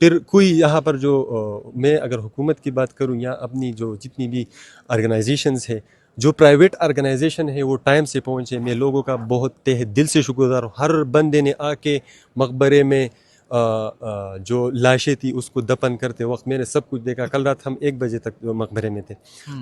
پھر کوئی یہاں پر جو میں اگر حکومت کی بات کروں یا اپنی جو جتنی بھی آرگنائزیشنز ہے، جو پرائیویٹ آرگنائزیشن ہے وہ ٹائم سے پہنچے، میں لوگوں کا بہت تہ دل سے شکر گزار ہوں. ہر بندے نے آ کے مقبرے میں جو لاشیں تھی اس کو دفن کرتے وقت میں نے سب کچھ دیکھا. کل رات ہم 1 بجے تک مقبرے میں تھے.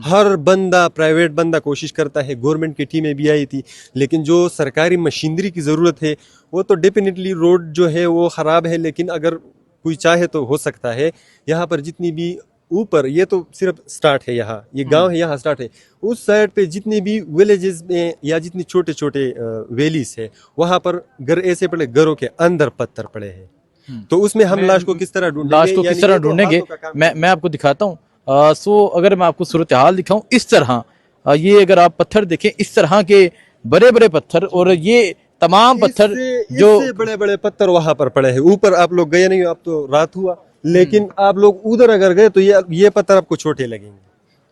ہر بندہ پرائیویٹ بندہ کوشش کرتا ہے، گورنمنٹ کی ٹیمیں بھی آئی تھی، لیکن جو سرکاری مشینری کی ضرورت ہے وہ تو ڈیفینیٹلی روڈ جو ہے وہ خراب ہے، لیکن اگر کوئی چاہے تو ہو سکتا ہے. یہاں پر جتنی بھی اوپر، یہ تو صرف سٹارٹ ہے، یہاں یہ گاؤں ہے، یہاں سٹارٹ ہے. اس سائڈ پہ جتنی بھی ولیجز میں یا جتنی چھوٹے چھوٹے ویلیز ہے وہاں پر گھر ایسے پڑے، گھروں کے اندر پتھر پڑے ہیں. تو اس میں ہم لاش کو کس طرح ڈھونڈیں گے؟ لاش کو کس طرح ڈھونڈیں گے؟ میں آپ کو دکھاتا ہوں. سو اگر میں آپ کو صورتحال دکھاؤں اس طرح، یہ اگر آپ پتھر دیکھیں اس طرح کے بڑے بڑے پتھر، اور یہ تمام پتھر جو اس سے بڑے بڑے پتھر وہاں پر پڑے ہیں. اوپر آپ لوگ گئے نہیں، اب تو رات ہوا، لیکن آپ لوگ ادھر اگر گئے تو یہ پتھر آپ کو چھوٹے لگیں گے.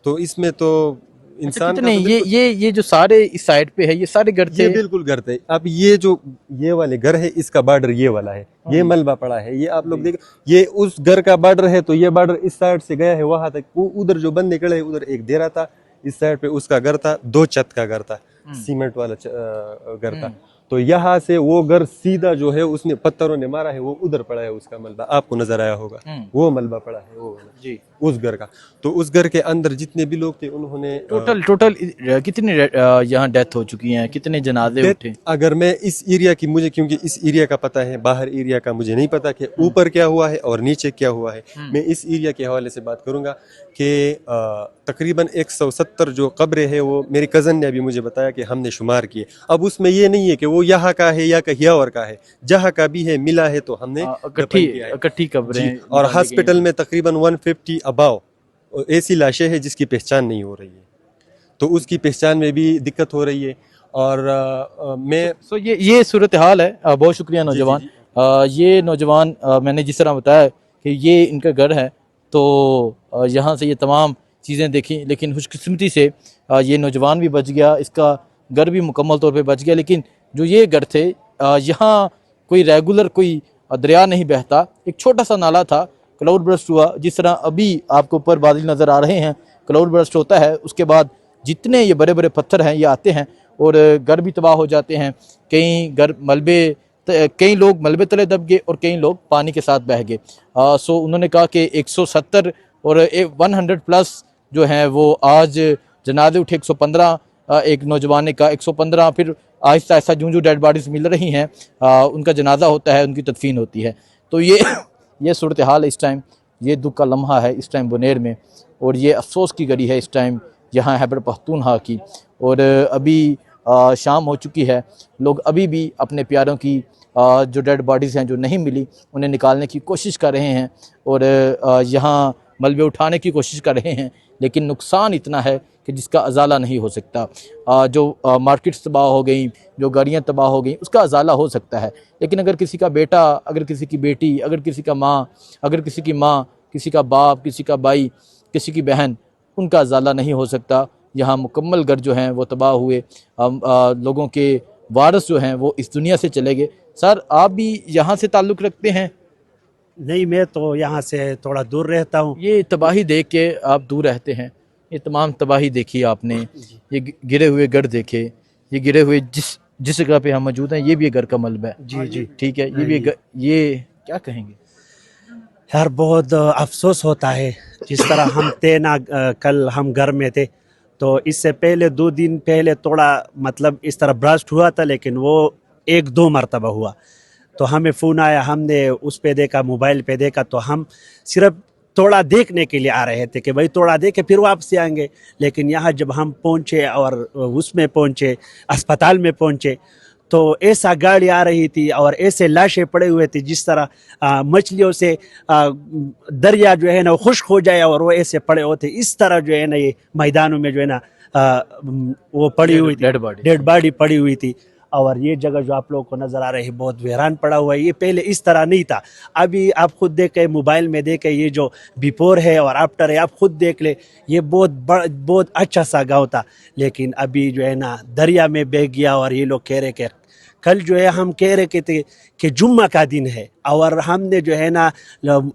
تو اس میں تو انسان کتنے یہ جو سارے اس سائڈ پہ ہے یہ سارے گھر تھے؟ یہ بالکل گھر تھے. اب یہ والے گھر ہے، اس کا بارڈر یہ والا ہے، یہ ملبہ پڑا ہے. یہ آپ لوگ دیکھ، یہ اس گھر کا بارڈر ہے، تو یہ بارڈر اس سائڈ سے گیا ہے وہاں تک. وہ ادھر جو بندے کھڑے ہیں ادھر ایک ڈیرا تھا، اس سائڈ پہ اس کا گھر تھا، 2 چھت کا گھر تھا، سیمنٹ والا گھر تھا. تو یہاں سے وہ گھر سیدھا جو ہے اس نے پتھروں نے مارا ہے، وہ ادھر پڑا ہے. اس کا ملبہ آپ کو نظر آیا ہوگا، وہ ملبہ پڑا ہے وہ جی اس گھر کا. تو اس گھر کے اندر جتنے بھی لوگ تھے انہوں نے ٹوٹل کتنی یہاں ڈیتھ ہو چکی ہیں، کتنے جنازے اٹھے؟ اگر میں اس ایریا کی، مجھے کیونکہ اس ایریا کا پتہ ہے، باہر ایریا کا مجھے نہیں پتا کہ اوپر کیا ہوا ہے اور نیچے کیا ہوا ہے. میں اس ایریا کے حوالے سے بات کروں گا کہ تقریباً 170 جو قبریں ہیں وہ میری کزن نے ابھی مجھے بتایا کہ ہم نے شمار کیے. اب اس میں یہ نہیں ہے کہ وہ یہاں کا ہے یا کہیں اور کا ہے، جہاں کا بھی ہے ملا ہے تو ہم نے اکٹھی قبریں. اور ہاسپٹل میں تقریباً 150 اباؤ ایسی لاشیں ہیں جس کی پہچان نہیں ہو رہی ہے. تو اس کی پہچان میں بھی دقت ہو رہی ہے. اور میں یہ صورتحال ہے. بہت شکریہ نوجوان. یہ نوجوان میں نے جس طرح بتایا کہ یہ ان کا گھر ہے، تو یہاں سے یہ تمام چیزیں دیکھیں، لیکن خوش قسمتی سے یہ نوجوان بھی بچ گیا، اس کا گھر بھی مکمل طور پہ بچ گیا. لیکن جو یہ گھر تھے یہاں کوئی ریگولر کوئی دریا نہیں بہتا، ایک چھوٹا سا نالا تھا. کلاؤڈ برسٹ ہوا، جس طرح ابھی آپ کو اوپر بادل نظر آ رہے ہیں، کلاؤڈ برسٹ ہوتا ہے، اس کے بعد جتنے یہ بڑے بڑے پتھر ہیں یہ آتے ہیں اور گھر بھی تباہ ہو جاتے ہیں. کئی لوگ ملبے تلے دب گئے اور کئی لوگ پانی کے ساتھ بہہ گئے. سو انہوں نے کہا کہ 170 اور 100 پلس جو ہیں وہ آج جنازے اٹھے. 115 ایک نوجوان نے کہا، 115 پھر آہستہ آہستہ جو ڈیڈ باڈیز مل رہی ہیں ان کا جنازہ ہوتا ہے، ان کی تدفین ہوتی ہے. تو یہ صورتحال ہے اس ٹائم. یہ دکھ کا لمحہ ہے اس ٹائم بنیر میں، اور یہ افسوس کی گھڑی ہے اس ٹائم یہاں خیبر پختونخوا کی. اور ابھی شام ہو چکی ہے، لوگ ابھی بھی اپنے پیاروں کی جو ڈیڈ باڈیز ہیں جو نہیں ملی انہیں نکالنے کی کوشش کر رہے ہیں، اور یہاں ملبے اٹھانے کی کوشش کر رہے ہیں. لیکن نقصان اتنا ہے کہ جس کا ازالہ نہیں ہو سکتا. جو مارکیٹس تباہ ہو گئیں، جو گاڑیاں تباہ ہو گئیں، اس کا ازالہ ہو سکتا ہے. لیکن اگر کسی کا بیٹا، اگر کسی کی بیٹی، اگر کسی کا ماں، اگر کسی کی ماں، کسی کا باپ، کسی کا بھائی، کسی کی بہن، ان کا ازالہ نہیں ہو سکتا. یہاں مکمل گھر جو ہیں وہ تباہ ہوئے. لوگوں کے وارث جو ہیں وہ اس دنیا سے چلے گئے. سر آپ بھی یہاں سے تعلق رکھتے ہیں؟ نہیں، میں تو یہاں سے تھوڑا دور رہتا ہوں. یہ تباہی دیکھ کے آپ دور رہتے ہیں، یہ تمام تباہی دیکھی آپ نے، یہ گرے ہوئے گھر دیکھے، یہ گرے ہوئے جس جگہ پہ ہم موجود ہیں یہ بھی گھر کا ملبہ ہے. جی ٹھیک ہے، یہ کیا کہیں گے؟ یار بہت افسوس ہوتا ہے. جس طرح ہم تھے نا، کل ہم گھر میں تھے، تو اس سے پہلے 2 دن پہلے تھوڑا مطلب اس طرح براسٹ ہوا تھا، لیکن وہ 1-2 مرتبہ ہوا. تو ہمیں فون آیا، ہم نے اس پہ دیکھا، موبائل پہ دیکھا، تو ہم صرف تھوڑا دیکھنے کے لیے آ رہے تھے کہ بھائی تھوڑا دیکھے پھر واپس آئیں گے. لیکن یہاں جب ہم پہنچے اور اس میں پہنچے، اسپتال میں پہنچے، تو ایسا گاڑی آ رہی تھی اور ایسے لاشیں پڑے ہوئے تھے جس طرح مچھلیوں سے دریا جو ہے نا وہ خشک ہو جائے اور وہ ایسے پڑے ہوتے. اس طرح جو ہے نا یہ میدانوں میں جو ہے نا وہ پڑی ہوئی تھی، ڈیڈ باڈی پڑی ہوئی تھی. اور یہ جگہ جو آپ لوگوں کو نظر آ رہی ہے بہت ویران پڑا ہوا ہے. یہ پہلے اس طرح نہیں تھا. ابھی آپ خود دیکھیں، موبائل میں دیکھیں، یہ جو بیفور ہے اور آفٹر ہے آپ خود دیکھ لیں. یہ بہت اچھا سا گاؤں تھا، لیکن ابھی جو ہے نا دریا میں بہہ گیا. اور یہ لوگ کہہ رہے کہ کل جو ہے ہم کہہ رہے تھے کہ جمعہ کا دن ہے، اور ہم نے جو ہے نا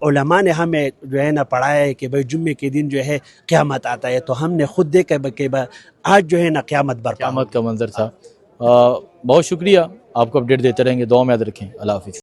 علماء نے ہمیں جو ہے نا پڑھایا ہے کہ بھائی جمعے کے دن جو ہے قیامت آتا ہے، تو ہم نے خود دیکھا کہ آج جو ہے نا قیامت برپا قیامت کا منظر تھا۔ بہت شکریہ، آپ کو اپڈیٹ دیتے رہیں گے، دعا میں یاد رکھیں، اللہ حافظ۔